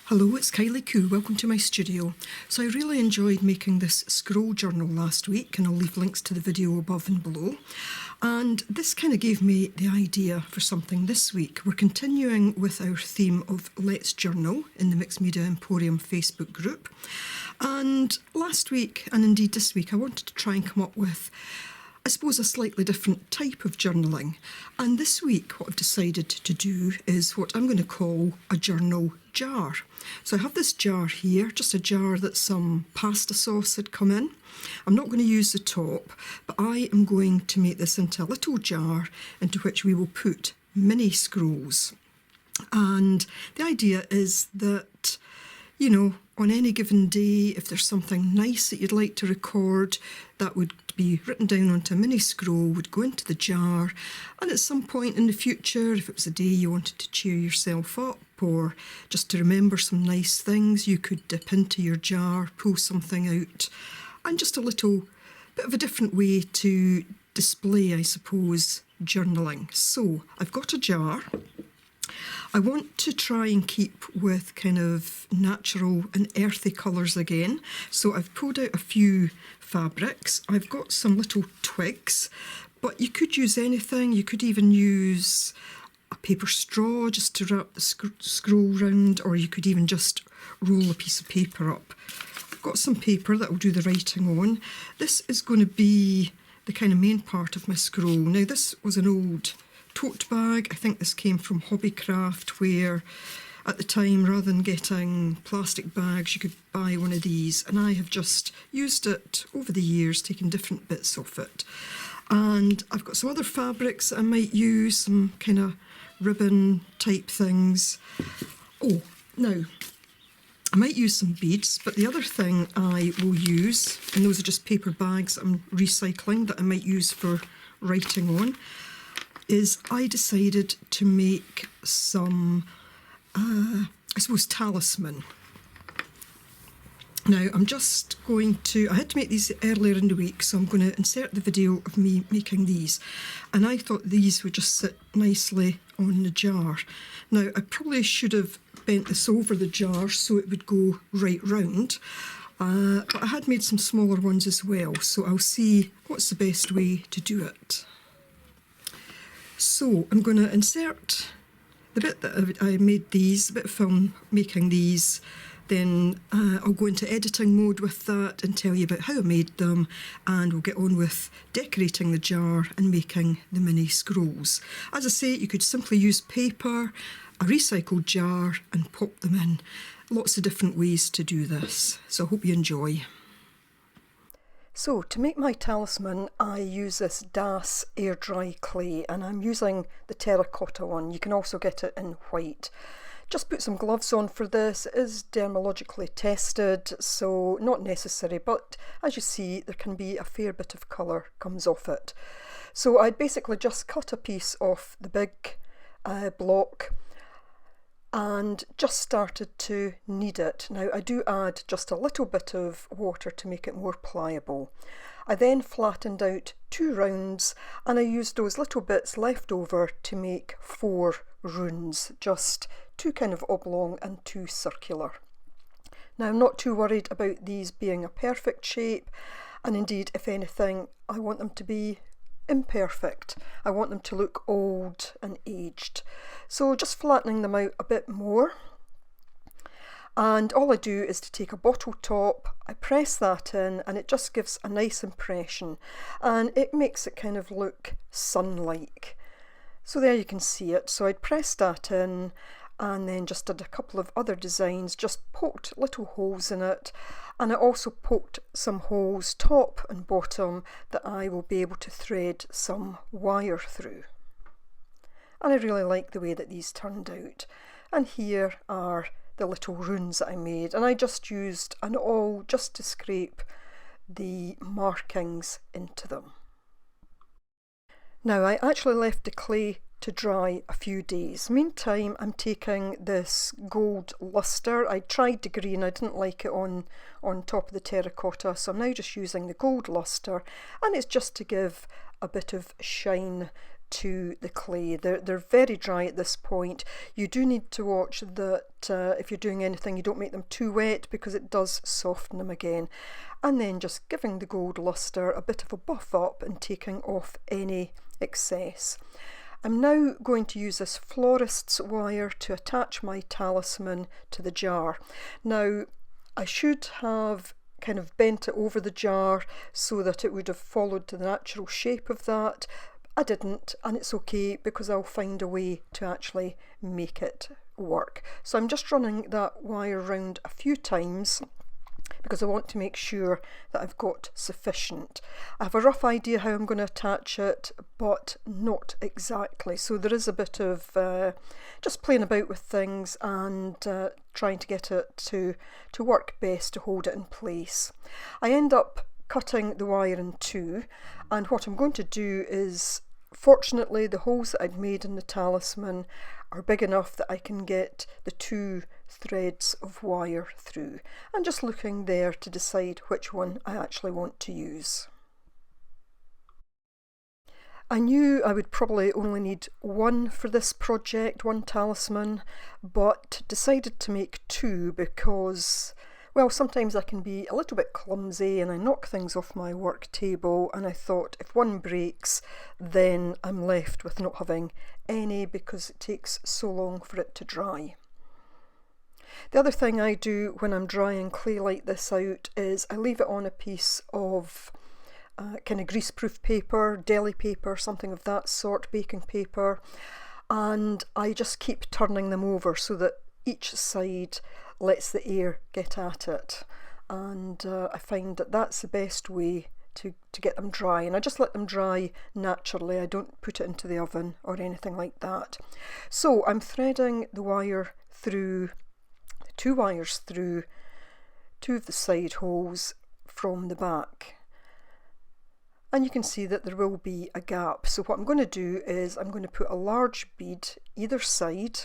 Hello, it's Kylie Coo. Welcome to my studio. So I really enjoyed making this scroll journal last week, and I'll leave links to the video above and below. And this kind of gave me the idea for something this week. We're continuing with our theme of Let's Journal in the Mixed Media Emporium Facebook group. And last week, and indeed this week, I wanted to try and come up with, I suppose, a slightly different type of journaling. And this week, what I've decided to do is what I'm going to call a journal jar. So I have this jar here, just a jar that some pasta sauce had come in. I'm not going to use the top, but I am going to make this into a little jar into which we will put mini scrolls. And the idea is that, you know, on any given day, if there's something nice that you'd like to record, that would be written down onto a mini scroll, would go into the jar, and at some point in the future, if it was a day you wanted to cheer yourself up or just to remember some nice things, you could dip into your jar, pull something out, and just a little bit of a different way to display, I suppose, journaling. So I've got a jar. I want to try and keep with kind of natural and earthy colours again. So I've pulled out a few fabrics. I've got some little twigs, but you could use anything. You could even use a paper straw just to wrap the scroll round, or you could even just roll a piece of paper up. I've got some paper that will do the writing on. This is going to be the kind of main part of my scroll. Now, this was an old tote bag. I think this came from Hobbycraft, where at the time, rather than getting plastic bags, you could buy one of these, and I have just used it over the years, taking different bits of it. And I've got some other fabrics that I might use, some kind of ribbon type things. Oh, now I might use some beads, but the other thing I will use, and those are just paper bags I'm recycling that I might use for writing on, is I decided to make some, I suppose, talisman. Now, I'm just going to, I had to make these earlier in the week, so I'm going to insert the video of me making these. And I thought these would just sit nicely on the jar. Now, I probably should have bent this over the jar so it would go right round. But I had made some smaller ones as well, so I'll see what's the best way to do it. So I'm going to insert the bit that I made these, a bit of film making these, then I'll go into editing mode with that and tell you about how I made them, and we'll get on with decorating the jar and making the mini scrolls. As I say, you could simply use paper, a recycled jar, and pop them in. Lots of different ways to do this, so I hope you enjoy. So to make my talisman, I use this Das air dry clay, and I'm using the terracotta one. You can also get it in white. Just put some gloves on for this. It is dermalogically tested, so not necessary, but as you see, there can be a fair bit of colour comes off it. So I'd basically just cut a piece off the big block and just started to knead it. Now, I do add just a little bit of water to make it more pliable. I then flattened out 2 rounds, and I used those little bits left over to make 4 runes, just 2 kind of oblong and 2 circular. Now, I'm not too worried about these being a perfect shape, and indeed, if anything, I want them to be imperfect. I want them to look old and aged. So just flattening them out a bit more. And all I do is to take a bottle top, I press that in, and it just gives a nice impression, and it makes it kind of look sun-like. So there you can see it. So I'd pressed that in, and then just did a couple of other designs, just poked little holes in it, and I also poked some holes top and bottom that I will be able to thread some wire through. And I really like the way that these turned out. And here are the little runes that I made, and I just used an awl just to scrape the markings into them. Now, I actually left the clay to dry a few days. Meantime, I'm taking this gold lustre. I tried the green, I didn't like it on top of the terracotta, so I'm now just using the gold lustre, and it's just to give a bit of shine to the clay. They're very dry at this point. You do need to watch that if you're doing anything, you don't make them too wet because it does soften them again. And then just giving the gold lustre a bit of a buff up and taking off any excess. I'm now going to use this Florists Wire to attach my talisman to the jar. Now, I should have kind of bent it over the jar so that it would have followed to the natural shape of that. I didn't, and it's okay because I'll find a way to actually make it work. So I'm just running that wire around a few times because I want to make sure that I've got sufficient. I have a rough idea how I'm going to attach it, but not exactly. So there is a bit of just playing about with things and trying to get it to work best to hold it in place. I end up cutting the wire in two, and what I'm going to do is, fortunately, the holes that I'd made in the talisman are big enough that I can get the two threads of wire through. I'm just looking there to decide which one I actually want to use. I knew I would probably only need one for this project, one talisman, but decided to make two because, well, sometimes I can be a little bit clumsy and I knock things off my work table, and I thought if one breaks then I'm left with not having any because it takes so long for it to dry. The other thing I do when I'm drying clay like this out is I leave it on a piece of kind of greaseproof paper, deli paper, something of that sort, baking paper, and I just keep turning them over so that each side lets the air get at it, and I find that that's the best way to get them dry, and I just let them dry naturally. I don't put it into the oven or anything like that. So I'm threading the wire through, two wires through two of the side holes from the back, and you can see that there will be a gap. So what I'm going to do is I'm going to put a large bead either side,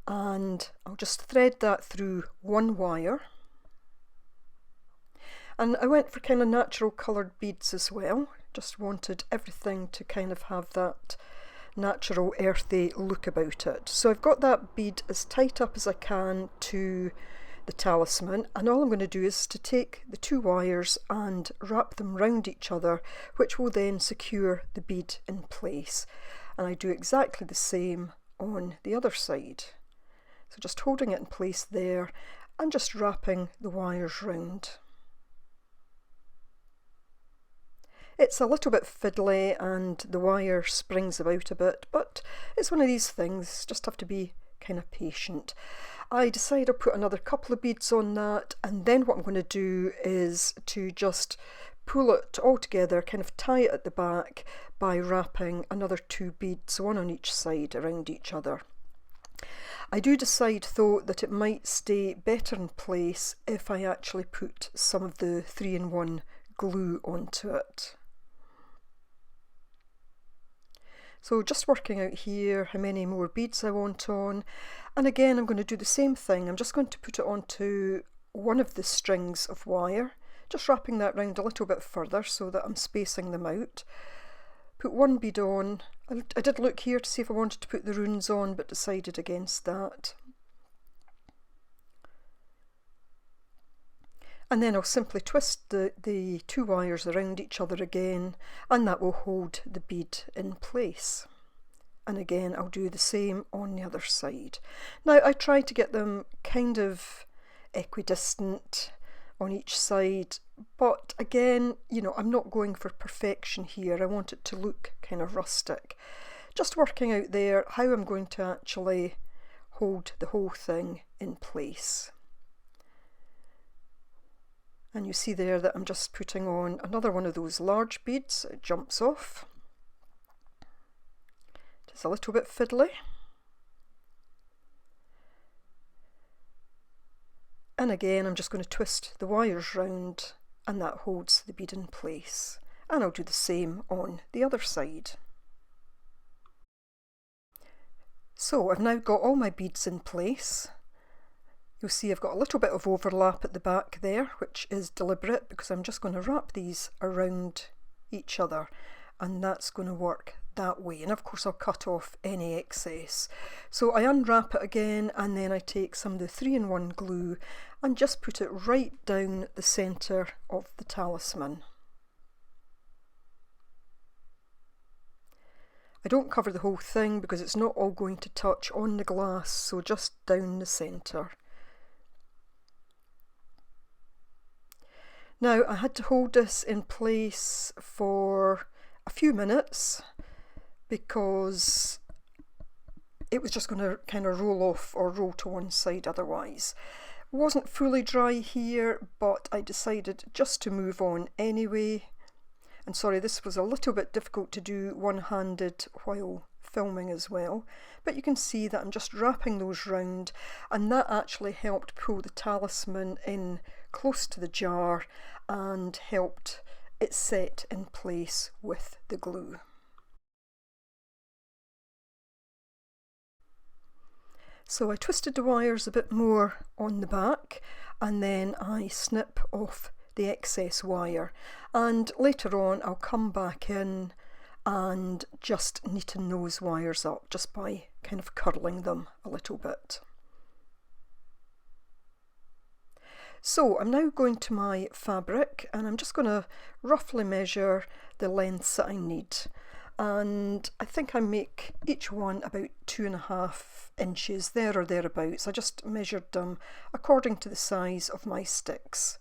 and I'll just thread that through one wire. And I went for kind of natural coloured beads as well, just wanted everything to kind of have that natural earthy look about it. So I've got that bead as tight up as I can to the talisman, and all I'm going to do is to take the two wires and wrap them round each other, which will then secure the bead in place. And I do exactly the same on the other side. So just holding it in place there and just wrapping the wires round. It's a little bit fiddly and the wire springs about a bit, but it's one of these things, just have to be kind of patient. I decide I'll put another couple of beads on that, and then what I'm going to do is to just pull it all together, kind of tie it at the back by wrapping another two beads, one on each side, around each other. I do decide though that it might stay better in place if I actually put some of the 3-in-1 glue onto it. So just working out here how many more beads I want on, and again I'm going to do the same thing. I'm just going to put it onto one of the strings of wire, just wrapping that round a little bit further so that I'm spacing them out. Put one bead on. I did look here to see if I wanted to put the runes on, but decided against that. And then I'll simply twist the two wires around each other again, and that will hold the bead in place. And again I'll do the same on the other side. Now I try to get them kind of equidistant on each side, but again, you know, I'm not going for perfection here. I want it to look kind of rustic. Just working out there how I'm going to actually hold the whole thing in place. And you see there that I'm just putting on another one of those large beads. It jumps off. It's a little bit fiddly. And again I'm just going to twist the wires round, and that holds the bead in place. And I'll do the same on the other side. So I've now got all my beads in place. You'll see I've got a little bit of overlap at the back there, which is deliberate because I'm just going to wrap these around each other, and that's going to work that way, and of course I'll cut off any excess. So I unwrap it again, and then I take some of the 3-in-1 glue and just put it right down the centre of the talisman. I don't cover the whole thing because it's not all going to touch on the glass, so just down the centre. Now I had to hold this in place for a few minutes because it was just going to kind of roll off or roll to one side otherwise. It wasn't fully dry here, but I decided just to move on anyway. And sorry, this was a little bit difficult to do one-handed while filming as well, but you can see that I'm just wrapping those round, and that actually helped pull the talisman in close to the jar and helped it set in place with the glue. So I twisted the wires a bit more on the back, and then I snip off the excess wire, and later on I'll come back in and just neaten those wires up just by kind of curling them a little bit. So I'm now going to my fabric, and I'm just going to roughly measure the lengths that I need. And I think I make each one about 2.5 inches, there or thereabouts. I just measured them according to the size of my sticks.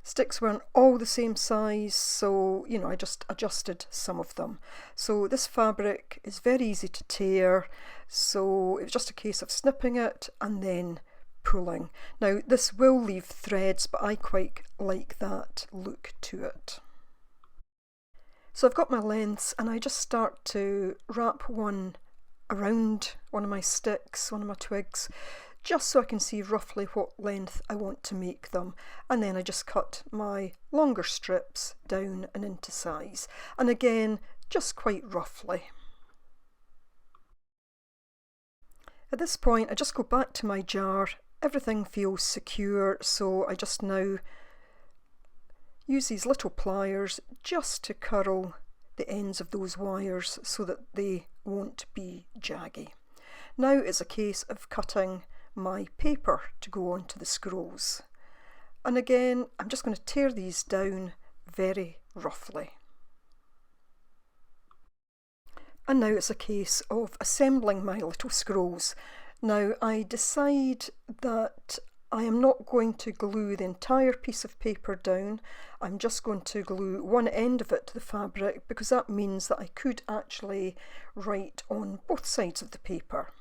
Sticks weren't all the same size, so you know, I just adjusted some of them. So this fabric is very easy to tear, so it was just a case of snipping it and then pulling. Now this will leave threads, but I quite like that look to it. So I've got my lengths, and I just start to wrap one around one of my sticks, one of my twigs, just so I can see roughly what length I want to make them, and then I just cut my longer strips down and into size, and again just quite roughly. At this point I just go back to my jar. Everything feels secure, so I just now use these little pliers just to curl the ends of those wires so that they won't be jaggy. Now it's a case of cutting my paper to go onto the scrolls, and again I'm just going to tear these down very roughly. And now it's a case of assembling my little scrolls. Now I decide that I am not going to glue the entire piece of paper down. I'm just going to glue one end of it to the fabric, because that means that I could actually write on both sides of the paper.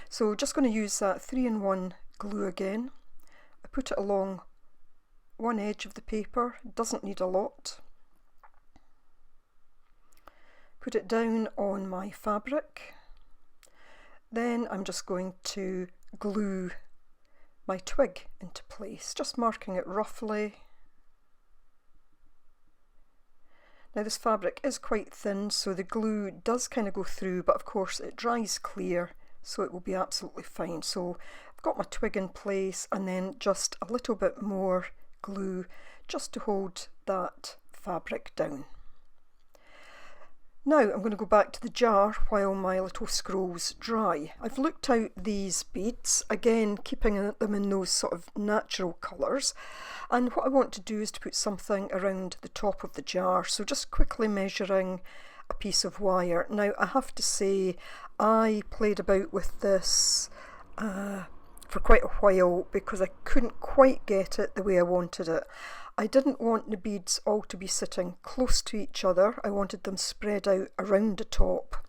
So just going to use that 3-in-1 glue again. I put it along one edge of the paper, it doesn't need a lot. Put it down on my fabric. Then I'm just going to glue my twig into place, just marking it roughly. Now this fabric is quite thin, so the glue does kind of go through, but of course it dries clear, so it will be absolutely fine. So I've got my twig in place, and then just a little bit more glue just to hold that fabric down. Now I'm going to go back to the jar while my little scrolls dry. I've looked out these beads, again keeping them in those sort of natural colours, and what I want to do is to put something around the top of the jar, so just quickly measuring a piece of wire. Now I have to say I played about with this for quite a while because I couldn't quite get it the way I wanted it. I didn't want the beads all to be sitting close to each other. I wanted them spread out around the top,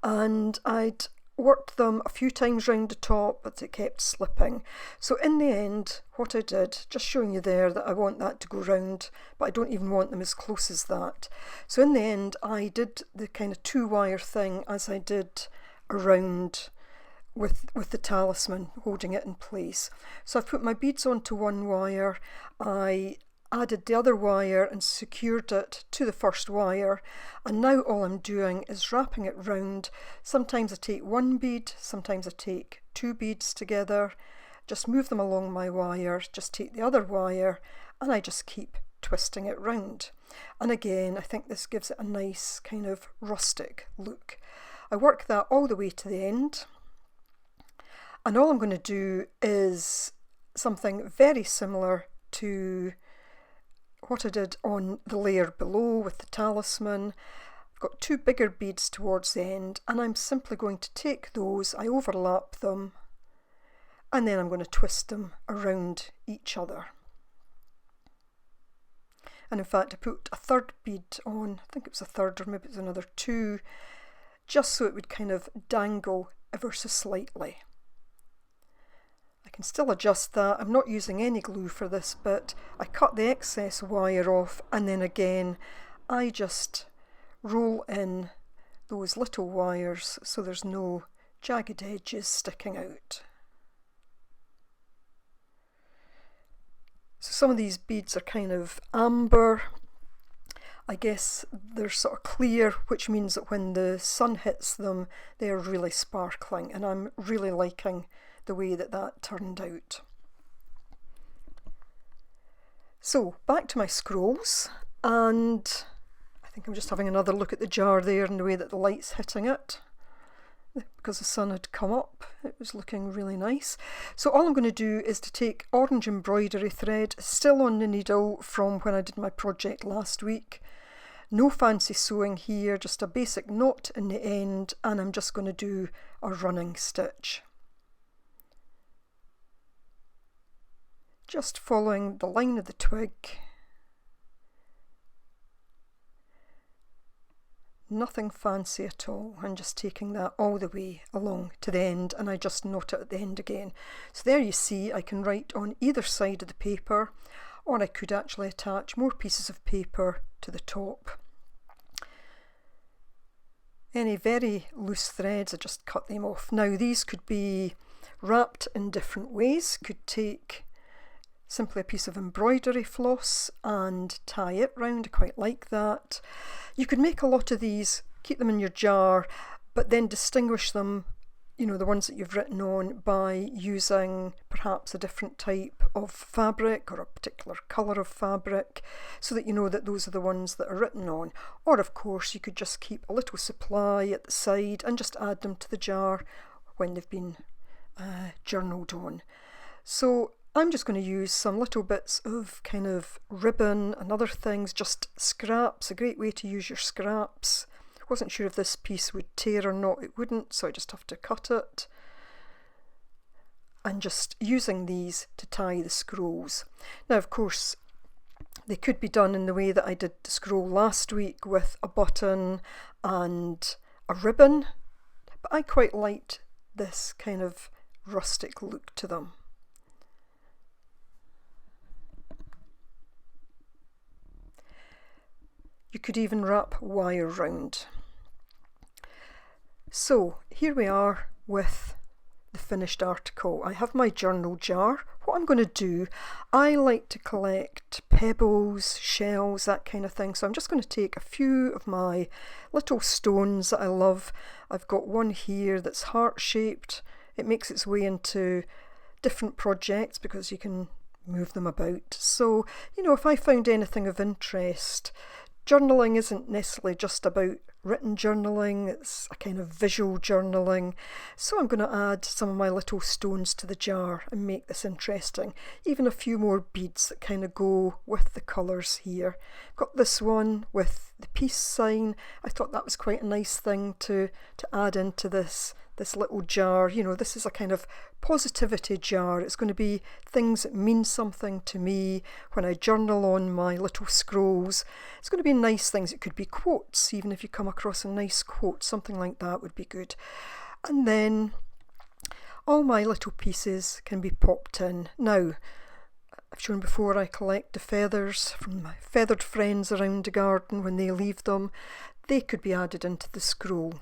and I'd worked them a few times round the top, but it kept slipping. So in the end, what I did, just showing you there that I want that to go round, but I don't even want them as close as that. So in the end I did the kind of 2-wire thing as I did around with the talisman, holding it in place. So I've put my beads onto one wire, I added the other wire and secured it to the first wire, and now all I'm doing is wrapping it round. Sometimes I take one bead, sometimes I take 2 beads together, just move them along my wire, just take the other wire, and I just keep twisting it round. And again, I think this gives it a nice kind of rustic look. I work that all the way to the end. And all I'm going to do is something very similar to what I did on the layer below with the talisman. I've got two bigger beads towards the end, and I'm simply going to take those, I overlap them, and then I'm going to twist them around each other. And in fact, I put a third bead on, I think it was a third, or maybe it was another two, just so it would kind of dangle ever so slightly. I can still adjust that. I'm not using any glue for this bit. I cut the excess wire off, and then again I just roll in those little wires so there's no jagged edges sticking out. So some of these beads are kind of amber. I guess they're sort of clear, which means that when the sun hits them, they're really sparkling, and I'm really liking the way that that turned out. So back to my scrolls, and I think I'm just having another look at the jar there and the way that the light's hitting it. Because the sun had come up, it was looking really nice. So all I'm going to do is to take orange embroidery thread, still on the needle from when I did my project last week. No fancy sewing here, just a basic knot in the end, and I'm just going to do a running stitch. Just following the line of the twig. Nothing fancy at all, and just taking that all the way along to the end, and I just knot it at the end again. So there you see, I can write on either side of the paper, or I could actually attach more pieces of paper to the top. Any very loose threads, I just cut them off. Now these could be wrapped in different ways. Could take simply a piece of embroidery floss and tie it round. I quite like that. You could make a lot of these, keep them in your jar, but then distinguish them, you know, the ones that you've written on, by using perhaps a different type of fabric or a particular colour of fabric, so that you know that those are the ones that are written on. Or of course you could just keep a little supply at the side and just add them to the jar when they've been journaled on. So I'm just going to use some little bits of kind of ribbon and other things, just scraps, a great way to use your scraps. Wasn't sure if this piece would tear or not. It wouldn't, so I just have to cut it. And just using these to tie the scrolls. Now of course they could be done in the way that I did the scroll last week, with a button and a ribbon, but I quite liked this kind of rustic look to them. You could even wrap wire round. So here we are with the finished article. I have my journal jar. What I'm going to do, I like to collect pebbles, shells, that kind of thing. So I'm just going to take a few of my little stones that I love. I've got one here that's heart-shaped. It makes its way into different projects because you can move them about. So, you know, if I found anything of interest, journaling isn't necessarily just about written journaling, it's a kind of visual journaling. So I'm going to add some of my little stones to the jar and make this interesting. Even a few more beads that kind of go with the colours here. Got this one with the peace sign. I thought that was quite a nice thing to add into this little jar. You know, this is a kind of positivity jar. It's going to be things that mean something to me when I journal on my little scrolls. It's going to be nice things. It could be quotes, even if you come across a nice quote, something like that would be good. And then all my little pieces can be popped in. Now, I've shown before I collect the feathers from my feathered friends around the garden when they leave them. They could be added into the scroll.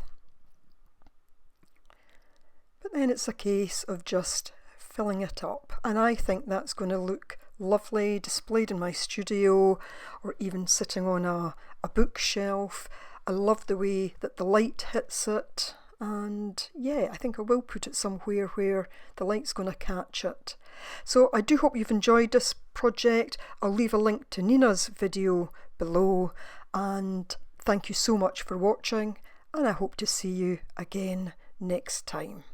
But then it's a case of just filling it up, and I think that's going to look lovely displayed in my studio, or even sitting on a bookshelf. I love the way that the light hits it, and yeah, I think I will put it somewhere where the light's going to catch it. So I do hope you've enjoyed this project. I'll leave a link to Nina's video below, and thank you so much for watching, and I hope to see you again next time.